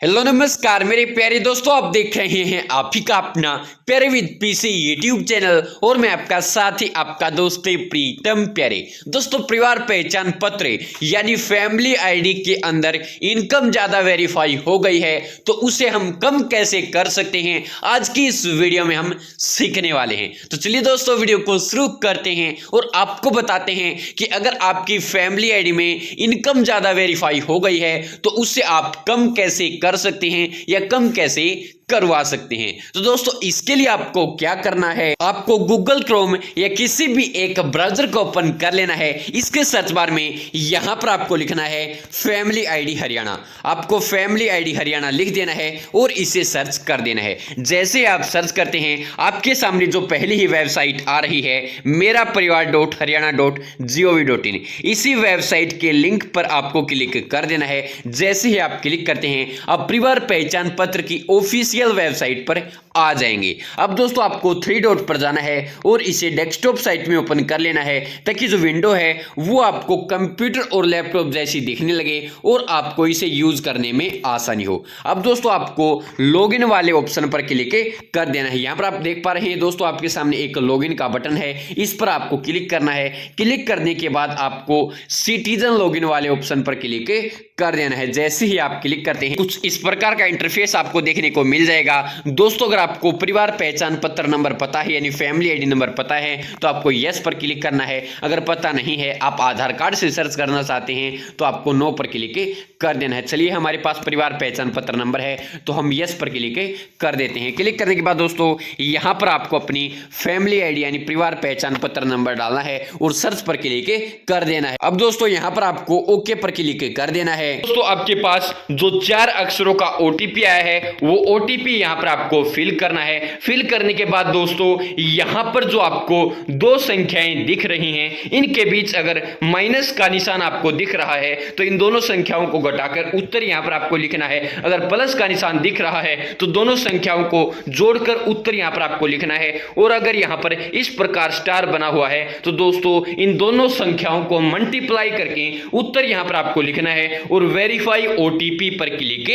Hello नमस्कार मेरे प्यारे दोस्तों, आप देख रहे हैं आप ही का अपना प्यारे विद पीसी यूट्यूब चैनल और मैं आपका साथी आपका दोस्त प्रीतम प्यारे। दोस्तों, परिवार पहचान पत्र यानी फैमिली आईडी के अंदर इनकम ज्यादा वेरीफाई हो गई है तो उसे हम कम कैसे कर सकते हैं, आज की इस वीडियो में हम सीखने वाले हैं। तो चलिए दोस्तों, वीडियो को शुरू करते हैं और आपको बताते हैं कि अगर आपकी फैमिली आईडी में इनकम ज्यादा वेरीफाई हो गई है तो उससे आप कम कैसे कर सकते हैं या कम कैसे करवा सकते हैं। तो दोस्तों, इसके लिए आपको क्या करना है, आपको गूगल क्रोम या किसी भी एक ब्राउज़र को ओपन कर लेना है। इसके सर्च बार में यहां पर आपको लिखना है फैमिली आईडी हरियाणा। आपको फैमिली आईडी हरियाणा लिख देना है और इसे सर्च कर देना है। जैसे आप सर्च करते हैं आपके सामने जो पहली ही वेबसाइट आ रही है मेरा परिवार.हरियाणा.gov.in, इसी वेबसाइट के लिंक पर आपको क्लिक कर देना है। जैसे ही आप क्लिक करते हैं आप परिवार पहचान पत्र की ऑफिशियल वेबसाइट पर आ जाएंगे। अब दोस्तों, आपको 3 डॉट पर जाना है और इसे डेस्कटॉप साइट में ओपन कर लेना है ताकि जो विंडो है वो आपको कंप्यूटर और लैपटॉप जैसी दिखने लगे और आपको इसे यूज करने में आसानी हो। अब दोस्तों, आपको लॉगिन वाले ऑप्शन पर क्लिक कर देना है। यहां पर आप देख पा रहे हैं दोस्तों, आपके सामने एक लॉगिन का बटन है, इस पर आपको क्लिक करना है। क्लिक करने के बाद आपको सिटीजन लॉगिन वाले ऑप्शन पर क्लिक कर देना है। जैसे ही आप क्लिक करते हैं कुछ इस प्रकार का इंटरफेस आपको देखने को मिल जाएगा। दोस्तों, अगर आपको परिवार पहचान पत्र नंबर पता है यानी फैमिली आईडी नंबर पता है तो आपको यस पर क्लिक करना है। अगर पता नहीं है, आप आधार कार्ड से सर्च करना चाहते हैं तो आपको नो पर क्लिक कर देना है। चलिए, हमारे पास परिवार पहचान पत्र नंबर है तो हम यस पर क्लिक कर देते हैं। क्लिक करने के बाद दोस्तों, यहां पर आपको अपनी फैमिली आईडी यानी परिवार पहचान पत्र नंबर डालना है और सर्च पर क्लिक कर देना है। अब दोस्तों, यहां पर आपको ओके पर क्लिक कर देना है। दोस्तों, आपके पास जो 4 अक्षरों का ओटीपी आया है वो ओटीपी यहां पर आपको फिल करना है। फिल करने के बाद दोस्तों, यहां पर जो आपको 2 संख्याएं दिख रही हैं इनके बीच अगर माइनस का निशान आपको दिख रहा है तो इन दोनों संख्याओं को घटाकर उत्तर यहां पर आपको लिखना है। अगर प्लस का निशान दिख रहा है तो दोनों संख्याओं को जोड़कर उत्तर यहां पर आपको लिखना है। और अगर यहां पर इस प्रकार स्टार बना हुआ है तो दोस्तों इन दोनों संख्याओं को मल्टीप्लाई करके उत्तर यहां पर आपको लिखना है और वेरीफाई ओटीपी पर क्लिक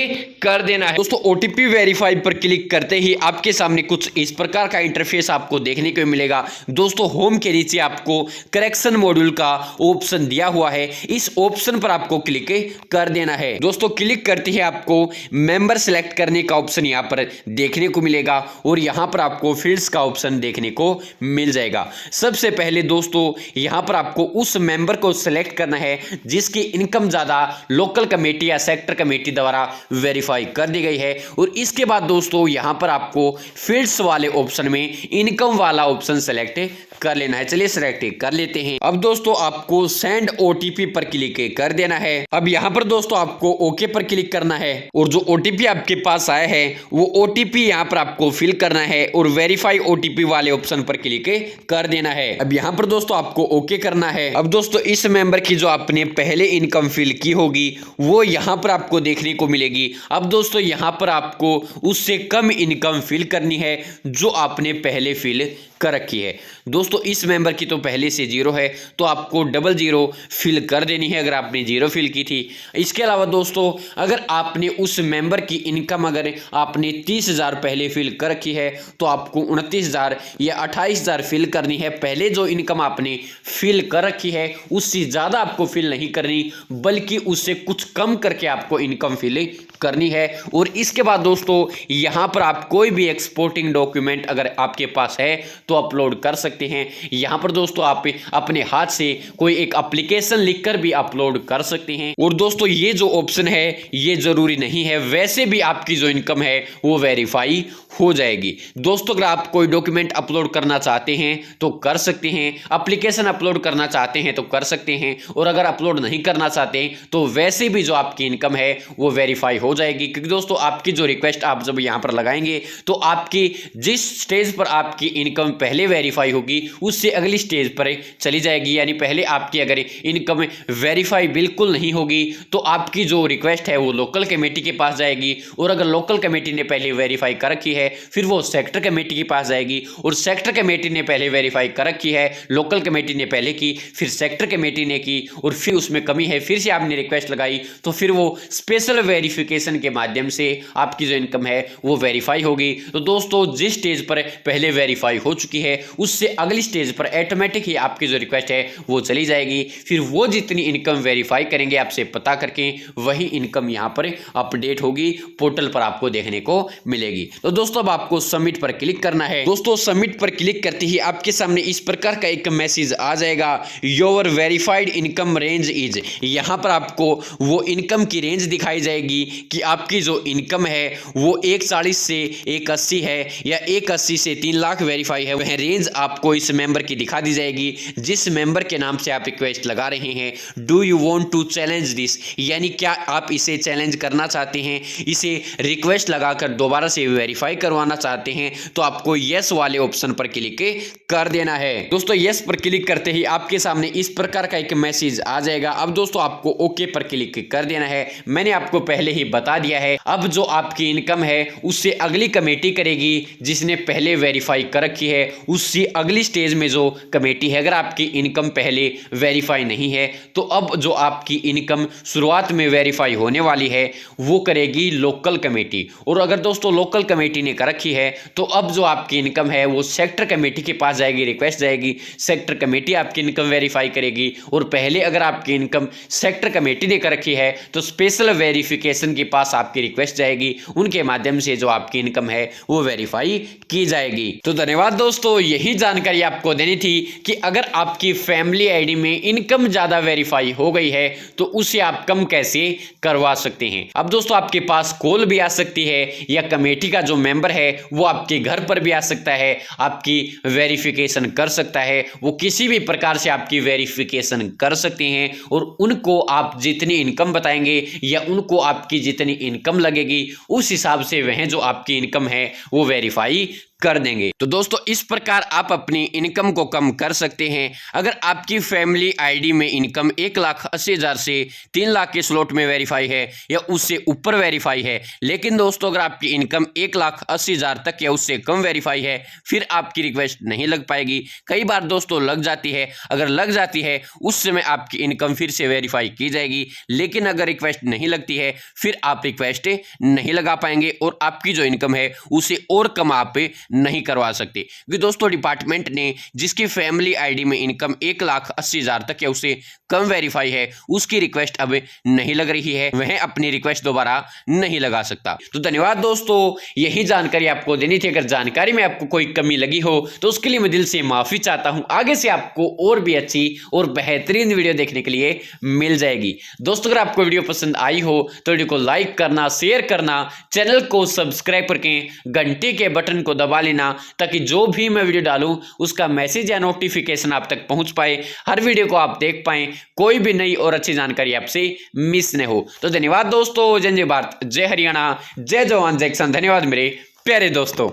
कर देना है। दोस्तों, ओटीपी वेरीफाई पर क्लिक करते ही आपके सामने कुछ इस प्रकार का इंटरफेस आपको देखने को मिलेगा। दोस्तों, होम के नीचे आपको करेक्शन मॉड्यूल का ऑप्शन दिया हुआ है, इस ऑप्शन पर आपको क्लिक कर देना है। दोस्तों, क्लिक करते ही आपको मेंबर सेलेक्ट करने का ऑप्शन यहां पर देखने को मिलेगा और यहां पर आपको फील्ड्स का ऑप्शन देखने को मिल जाएगा। सबसे पहले दोस्तों, यहां पर आपको उस मेंबर को सेलेक्ट करना है जिसकी इनकम ज्यादा लोकल कमेटी या सेक्टर कमेटी द्वारा वेरीफाई कर दी गई है। और इसके बाद दोस्तों, यहां पर आपको फील्ड्स वाले ऑप्शन में इनकम वाला ऑप्शन सेलेक्ट कर लेना है। चलिए सेलेक्ट कर लेते हैं। अब दोस्तों, आपको सेंड ओटीपी पर क्लिक कर देना है। अब यहां पर दोस्तों आपको ओके पर क्लिक करना है और जो ओटीपी आपके पास आया है वो ओटीपी यहां पर आपको फिल करना है और वेरीफाई ओटीपी वाले ऑप्शन पर क्लिक कर देना है। अब यहां पर दोस्तों आपको ओके करना है। अब दोस्तों, इस मेंबर की जो आपने पहले इनकम फिल की होगी वो यहां पर आपको देखने को मिलेगी। अब दोस्तों, यहां पर आपको उससे कम इनकम फिल करनी है जो आपने पहले फिल कर रखी है। दोस्तों, इस मेंबर की तो पहले से 0 है तो आपको 00 फिल कर देनी है अगर आपने 0 फिल की थी। इसके अलावा दोस्तों, अगर आपने उस मेंबर की इनकम अगर आपने 30,000 पहले फिल कर रखी है तो आपको 29,000 या 28,000 फिल करनी है। पहले जो इनकम आपने फिल कर रखी है उससे ज़्यादा आपको फिल नहीं करनी बल्कि उससे कुछ कम करके आपको इनकम फिल करनी है। और इसके बाद दोस्तों, यहां पर आप कोई भी एक्सपोर्टिंग डॉक्यूमेंट अगर आपके पास है तो अपलोड कर सकते हैं। यहां पर दोस्तों आप अपने हाथ से कोई एक एप्लीकेशन लिखकर भी अपलोड कर सकते हैं। और दोस्तों, ये जो ऑप्शन है ये जरूरी नहीं है, वैसे भी आपकी जो इनकम है वो वेरीफाई हो जाएगी। दोस्तों, अगर आप कोई डॉक्यूमेंट अपलोड करना चाहते हैं तो कर सकते हैं, एप्लीकेशन अपलोड करना चाहते हैं तो कर सकते हैं, और अगर अपलोड नहीं करना चाहते तो वैसे भी जो आपकी इनकम है वो वेरीफाई हो जाएगी। क्योंकि दोस्तों, आपकी जो रिक्वेस्ट आप जब यहां पर लगाएंगे तो आपकी जिस स्टेज पर आपकी इनकम पहले वेरीफाई होगी उससे अगली स्टेज पर चली जाएगी। यानी पहले आपकी अगर इनकम वेरीफाई बिल्कुल नहीं होगी तो आपकी जो रिक्वेस्ट है वो लोकल कमेटी के पास जाएगी, और अगर लोकल कमेटी ने पहले वेरीफाई कर रखी है फिर वो सेक्टर कमेटी के पास जाएगी, और सेक्टर कमेटी ने पहले वेरीफाई कर रखी है, लोकल कमेटी ने पहले की, फिर सेक्टर कमेटी ने की, और फिर उसमें कमी है फिर से आपने रिक्वेस्ट लगाई तो फिर वो स्पेशल वेरिफिकेशन के माध्यम से आपकी जो इनकम है वो वेरीफाई होगी। तो दोस्तों जिस स्टेज पर पहले वेरीफाई हो चुकी है उससे अगली स्टेज पर ऑटोमेटिक ही आपकी जो रिक्वेस्ट है वो चली जाएगी। फिर वो जितनी इनकम वेरीफाई करेंगे आपसे पता करके वही इनकम यहाँ पर अपडेट होगी, पोर्टल पर आपको देखने को मिलेगी। तो दोस्तों अब आपको सबमिट पर क्लिक करना है। दोस्तों सबमिट पर क्लिक करते ही आपके सामने इस प्रकार का एक मैसेज आ जाएगा, your verified income range is. यहाँ पर आपको वो इनकम की रेंज दिखाई जाएगी कि आपकी जो इनकम है वो 140 से 180 है या 180 से 3 लाख वेरीफाई है। वह रेंज आपको इस मेंबर की दिखा दी जाएगी जिस मेंबर के नाम से आप रिक्वेस्ट लगा रहे हैं। Do you want to challenge this, यानी क्या आप इसे चैलेंज करना चाहते हैं, इसे रिक्वेस्ट लगाकर दोबारा से वेरीफाई करवाना चाहते हैं, तो आपको यस वाले ऑप्शन पर क्लिक कर देना है। दोस्तों यस पर क्लिक करते ही आपके सामने इस प्रकार का एक मैसेज आ जाएगा। अब दोस्तों आपको ओके पर क्लिक कर देना है। मैंने आपको पहले ही बता दिया है, अब जो आपकी इनकम है उससे अगली कमेटी करेगी जिसने पहले वेरीफाई कर रखी है, उससे अगली स्टेज में जो कमेटी है, अगर आपकी इनकम पहले वेरीफाई नहीं है तो अब जो आपकी इनकम शुरुआत में वेरीफाई होने वाली है वो करेगी लोकल कमेटी, और अगर दोस्तों लोकल कमेटी ने कर रखी है तो अब जो आपकी इनकम है वो सेक्टर कमेटी के पास जाएगी, रिक्वेस्ट जाएगी, सेक्टर कमेटी आपकी इनकम वेरीफाई करेगी, और पहले अगर आपकी इनकम सेक्टर कमेटी ने कर रखी है तो स्पेशल वेरिफिकेशन के पास आपकी रिक्वेस्ट जाएगी, उनके माध्यम से जो आपकी इनकम है वो वेरीफाई की जाएगी। तो धन्यवाद दोस्तों, यही जानकारी आपको देनी थी कि अगर आपकी फैमिली आईडी में इनकम ज्यादा वेरीफाई हो गई है तो उसे आप कम कैसे करवा सकते हैं। अब दोस्तों आपके पास कॉल भी आ सकती है या कमेटी का जो मेंबर है वो आपके घर पर भी आ सकता है, आपकी वेरिफिकेशन कर सकता है, वो किसी भी प्रकार से आपकी वेरिफिकेशन कर सकते हैं, और उनको आप जितनी इनकम बताएंगे या उनको आपकी जितनी इनकम लगेगी उस हिसाब से वह जो आपकी इनकम है वो वेरीफाई कर देंगे। तो दोस्तों इस प्रकार आप अपनी इनकम को कम कर सकते हैं। अगर आपकी फैमिली आईडी में इनकम 1,80,000 से 3 लाख के स्लॉट में वेरीफाई है या उससे ऊपर वेरीफाई है, लेकिन दोस्तों अगर आपकी इनकम 1,80,000 तक या उससे कम वेरीफाई है फिर आपकी रिक्वेस्ट नहीं लग पाएगी। कई बार दोस्तों लग जाती है, अगर लग जाती है उस समय आपकी इनकम फिर से वेरीफाई की जाएगी, लेकिन अगर रिक्वेस्ट नहीं लगती है फिर आप रिक्वेस्ट नहीं लगा पाएंगे और आपकी जो इनकम है उसे और कम आप नहीं करवा सकते। क्योंकि दोस्तों डिपार्टमेंट ने जिसकी फैमिली आईडी में इनकम 1,80,000 तक या उससे कम वेरीफाई है उसकी रिक्वेस्ट अब नहीं लग रही है, वह अपनी रिक्वेस्ट दोबारा नहीं लगा सकता। तो धन्यवाद दोस्तों, यही जानकारी आपको देनी थी। अगर जानकारी में आपको कोई कमी लगी हो तो उसके लिए मैं दिल से माफी चाहता हूं। आगे से आपको और भी अच्छी और बेहतरीन वीडियो देखने के लिए मिल जाएगी। दोस्तों अगर आपको वीडियो पसंद आई हो तो वीडियो को लाइक करना, शेयर करना, चैनल को सब्सक्राइब करके घंटे के बटन को दबा लेना ताकि जो भी मैं वीडियो डालूं उसका मैसेज या नोटिफिकेशन आप तक पहुंच पाए, हर वीडियो को आप देख पाएं, कोई भी नई और अच्छी जानकारी आपसे मिस न हो। तो धन्यवाद दोस्तों, जय भारत, जय हरियाणा, जय जवान जय किसान। धन्यवाद मेरे प्यारे दोस्तों।